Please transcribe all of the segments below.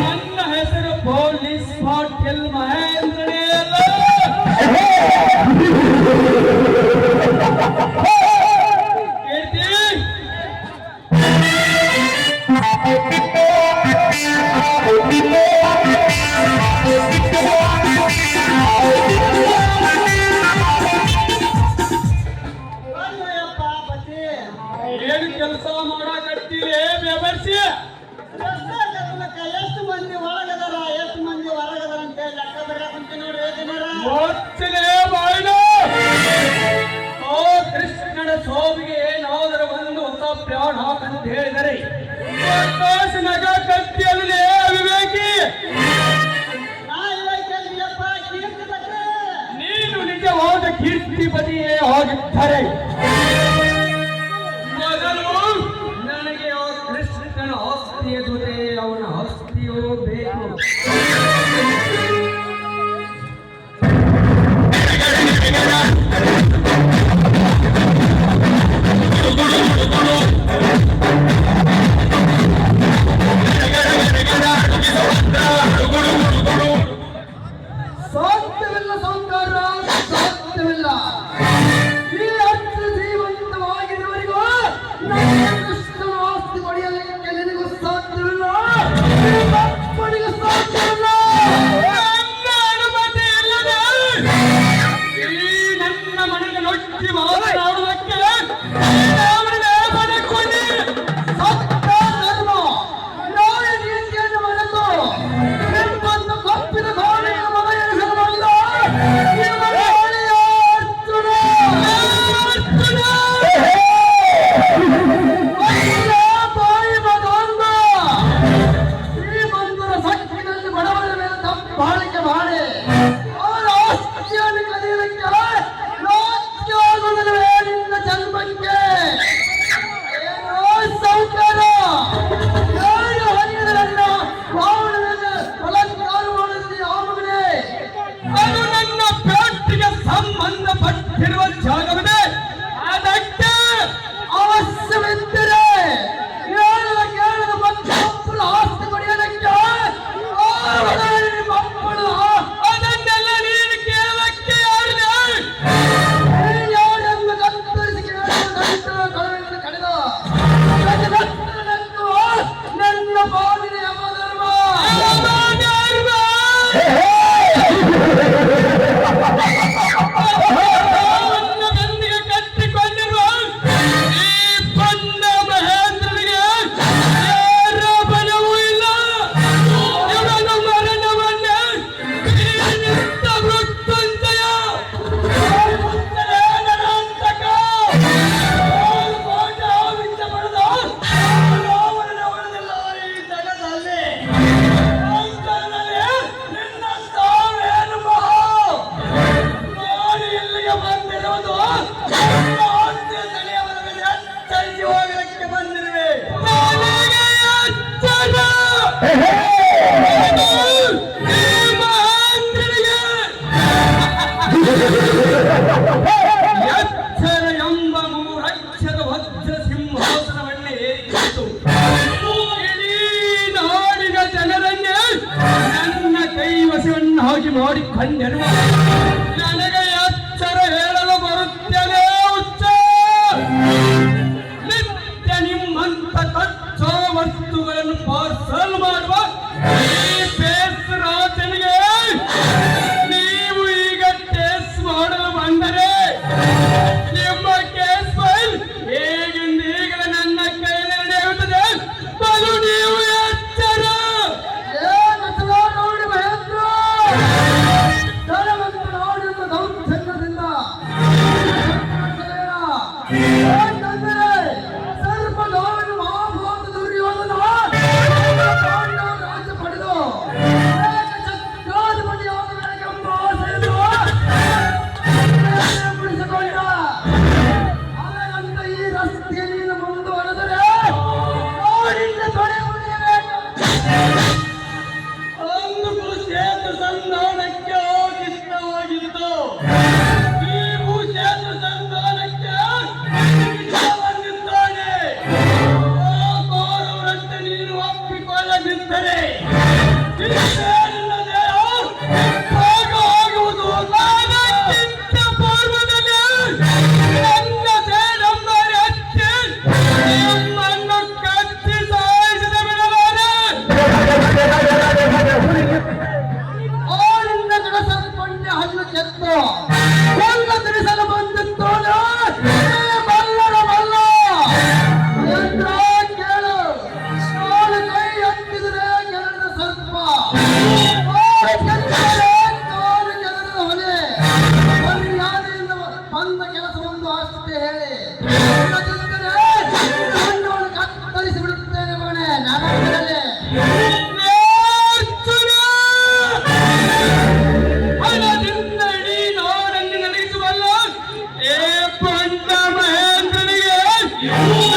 ನನ್ನ ಹೆಸರು ಪೊಲೀಸ್ ಪಾಟೀಲ್ ಮಹೇಂದ್ರನೇ ಅಲ್ಲ. ಏನು ಕೆಲಸ ಮಾಡಕತ್ತೀರಿ ಬೆವರ್ಸಿ? ಎಷ್ಟು ಮಂದಿ ಒಳಗದಾರ ಎಷ್ಟು ಮಂದಿ ಹೊರಗದಾರ ಅಂತ ಲೆಕ್ಕ ಬರಕಂತ ನೋಡ್ರಿ. ಓ ಕೃಷ್ಣನ ಸೋಬಿಗೆ ಏನಾದರೂ ಒಂದು ಹೊಸ ಪ್ರಾಣ ಹಾಕಂತ ಹೇಳಿದರೆ ನಗ ಕತ್ತಿಯಲ್ಲೇ ಅವಿವೇಕಿ. ನೀನು ನಿಜವಾದ ಕೀರ್ತಿಪತಿಯೇ ಆಗಿದ್ದರೆ ಮೊದಲು ನನಗೆ ಆ ಕೃಷ್ಣನ ಆಸ್ತಿಯ ಜೊತೆ ಅವನ ಆಸ್ತಿಯೂ ಬೇಕು. ಸಾಧ್ಯವಿಲ್ಲ ಸೌಂದರ್ಯ, ಸಾಧ್ಯವಿಲ್ಲ. ಈ ಅರ್ಥ ಹಾಕಿ ಮಾಡಿಕೊಂಡೆನು. ನನಗೆ ಎಚ್ಚರ ಹೇಳಲು ಬರುತ್ತೇನೆ ಹುಚ್ಚ. ನಿತ್ಯ ನಿಮ್ಮಂತ ಕಚ್ಚಾ ವಸ್ತುಗಳನ್ನು ಪಾರ್ಸಲ್ ಮಾಡುವ ಈ ಬೇಸ್ ರಾಜನಿಗೆ ನೀವು ಈಗ ಟೇಸ್ಟ್ ಮಾಡಲು ಬಂದರೆ ನಿಮ್ಮ ಕೇಸ್ ಫೈಲ್ ಈಗಿಂದೀಗಲೇ ನನ್ನ ಕೈಯಲ್ಲಿ ನಡೆಯುತ್ತದೆ. ಬಲು ನೀವು ಎಚ್ಚರ. ನೋಡಿ ಮಹೇಂದ್ರ, ಧನವಂತ ನಾಡಿನ ದೌರ್ಜನ್ಯದಿಂದ ಸರ್ಪದವನು ಮಹಾಭಾರತ ದುರ್ಯೋಧನ ರಾಜ್ಯ ಪಡೆದು ಚಕ್ರಾಧಿಪತಿಯಾದ ನನಗೆಂಬ ಆಸೆಯನ್ನು ಪೂರೈಸಿಕೊಂಡ. ಅದರಂತೆ ಈ ರಸ್ತೆಯಲ್ಲಿ ಮುಂದುವರೆದರೆ ನಾಡಿನ ತೊಡೆ ಮುರಿಯಬೇಕು. ಒಂದು ಕುರುಕ್ಷೇತ್ರ ಸಂಧಾನಕ್ಕೆ ಹೋಗಿಷ್ಟವಾಗಿತ್ತು. ಈ ಭೂಕ್ಷೇತ್ರ ಸಂಧಾನಕ್ಕೆ ಬಂದಿದ್ದಾನೆ. ಕೋರವರಂತೆ ನೀನು ಒಪ್ಪಿಕೊಳ್ಳದಿದ್ದರೆ ಇಷ್ಟೇನಿಲ್ಲದೆ ಹೋಗುವುದು ನಾನಕ್ಕಿಂತ ಪೂರ್ವದಲ್ಲಿ ನನ್ನ ಸೇಡಂಬರಿ ಹಚ್ಚಿ ನಿಮ್ಮನ್ನು ಕಚ್ಚಿ ಸಾಯಿಸಿದ ಬಿಡಲಾರೆ. ಆರಿಂದ ಕಡಸಲ್ಪಂಡೆ ಹಲ್ಲು ಕೆತ್ತು ಕೊಲ್ಲ ತಿಳಿಸಲು ಬಂದಿತ್ತು. ಬಲ್ಲರ ಬಲ್ಲ ಮಹೇಂದ್ರ ಕೇಳು, ನಾನು ಕೈ ಎತ್ತಿದರೆ ಕೆರಳಿದ ಸರ್ಪ, ಕೆತ್ತರೆ ಕಾಲು ಕೆದರಿದ ಹೊಲೆ. ಮರ್ಯಾದೆಯಿಂದ ಬಂದ ಕೆಲಸವೊಂದು ಅಷ್ಟೇ ಹೇಳಿ, ಇಲ್ಲದಿದ್ದರೆ ಹಣ್ಣುಗಳನ್ನು ಕತ್ತರಿಸಿ ಬಿಡುತ್ತೇನೆ ಮಗನೇ. ನಾನಾಗಲೇ ಹಣದಿಂದ ಇಡೀ ನಾಡನ್ನು ನಡೆಸುವಲ್ಲ ಏ ಪಂಡ ಮಹೇಂದ್ರನಿಗೆ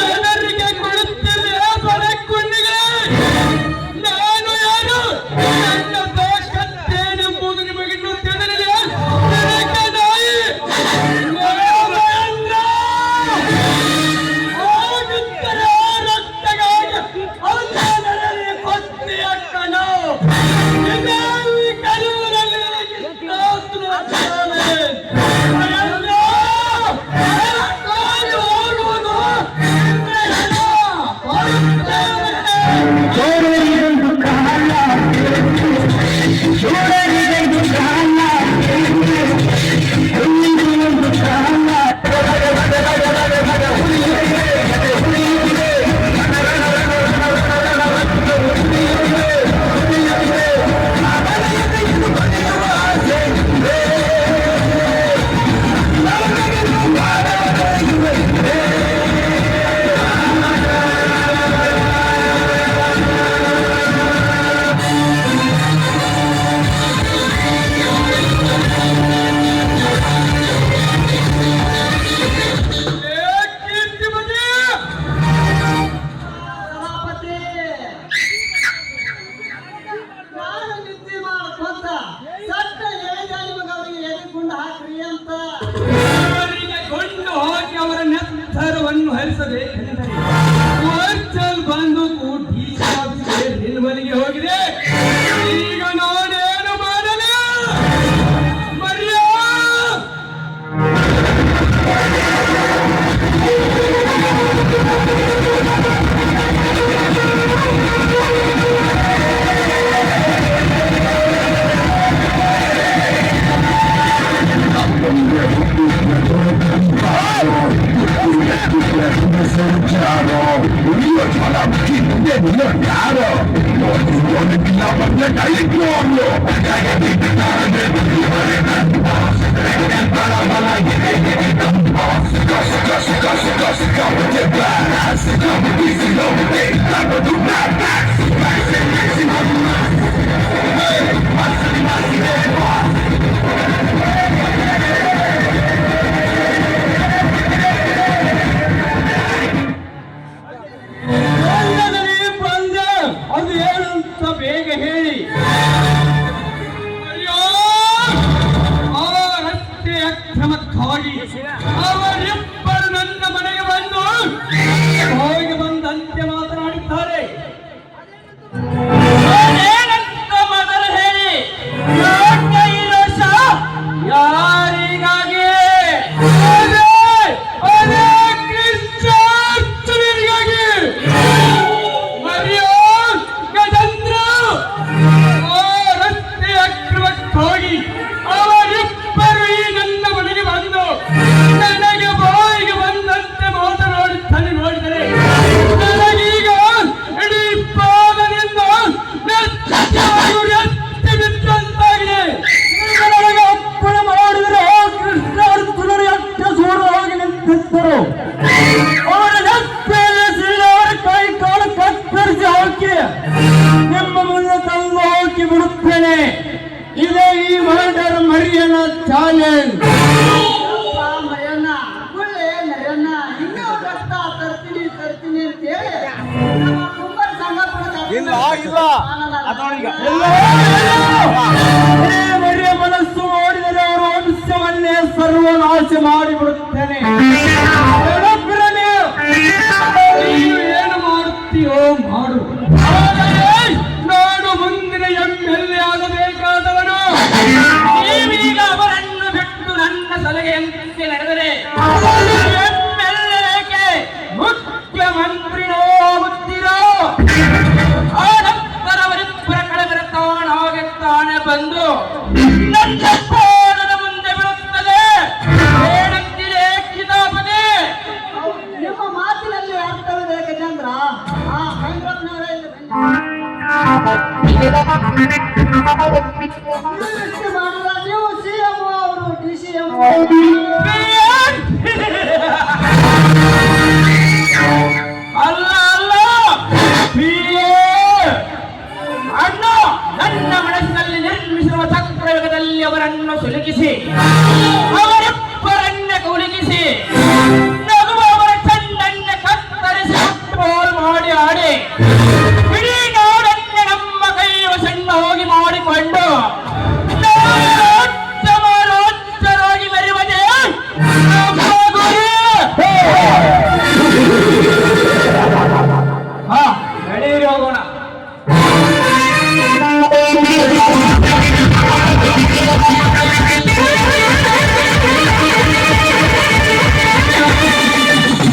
ಜನರಿಗೆ ಕೊಡುತ್ತಿದೆ ಬಡಕುಂಡಿಗೆ. ನಾನು ಯಾರು, ನನ್ನ ತಾಕತ್ತೇನೆಂಬುದು ನಿಮಗಿನ್ನೂ ತಿಳಿದಿದೆ. ನಾಯಿ ಮಹೇಂದ್ರ ಆಗುತ್ತಾರೆ ರಕ್ತಗಾಗಿ ಅವಧಾನದಲ್ಲಿ ಕೊತ್ತಿಯ ಕಣ. ಈ ಕಲೂರಲ್ಲಿ ಸಭಾಪತಿ, ನಾನು ನಿದ್ದೆ ಮಾಡ್ಕೊಂತ ಸಟ್ಟ ಹೇಳಿದ ನಿಮಗವರಿಗೆ ಎದಿಕೊಂಡು ಹಾಕ್ರಿ ಅಂತ. ಅವರಿಗೆ ಕೊಂಡು ಹೋಗಿ ಅವರ ನೆತ್ತರವನ್ನು ಹರಿಸಬೇಕೆಂದರೆ ವರ್ಚಲ್ ಬಂದು ಕೂಟಿ ನಿರ್ಮಲಿಗೆ ಹೋಗಿದೆ. ಈಗ ನಾನೇನು ಮಾಡಲಿ ಮರ್ಯಾ. ಅದು ಏನಂತ ಬೇಗ ಹೇಳಿ. ಅಯ್ಯೋ, ಆ ರಸ್ತೆಯ ಕ್ರಮಕ್ಕಾಗಿ ಅವರಿಬ್ಬರು ನನ್ನ ಮನೆಗೆ ಬಂದು ಹೋಗಿ ಬಂದಂತೆ ಮಾತನಾಡಿದ್ದಾರೆ. ಅದವನಿಗೆ ಬರಿಯ ಮನಸ್ಸು ಮಾಡಿದರೆ ಅವರ ವಂಶವನ್ನೇ ಸರ್ವನಾಶ ಮಾಡಿಬಿಡುತ್ತೇನೆ. ನೀನು ಏನು ಮಾಡುತ್ತೀಯೋ ಮಾಡು. ನಾನು ಮುಂದಿನ MLA ಆಗಬೇಕಾದವನು. ನೀವೀಗ ಅವರನ್ನು ಬಿಟ್ಟು ನನ್ನ ಸಲಹೆಯಂತೆ ನಡೆದರೆ MLA ಮುಖ್ಯಮಂತ್ರಿ ಆಗುತ್ತೀರೋ ಆ ನಂತರ ಅವರಿಬ್ಬರ ಕಳೆದರ ತಾನಾಗುತ್ತಾನೆ ಬಂದು ನನ್ನ ಪಾದದ ಮುಂದೆ ಬೀಳುತ್ತದೆ. ಹೇಳುತ್ತಿದೆ ಕಿತಾಪತಿ. ನಿಮ್ಮ ಮಾತಿನಲ್ಲಿ ಅರ್ಥವಿದೆ ಗಜೇಂದ್ರ. ಆ ಭೈರಪ್ಪನವರೇ ಇಲ್ಲಿ ಮಾಡಿಲ್ಲ. ನೀವು CM ಅವರು DCM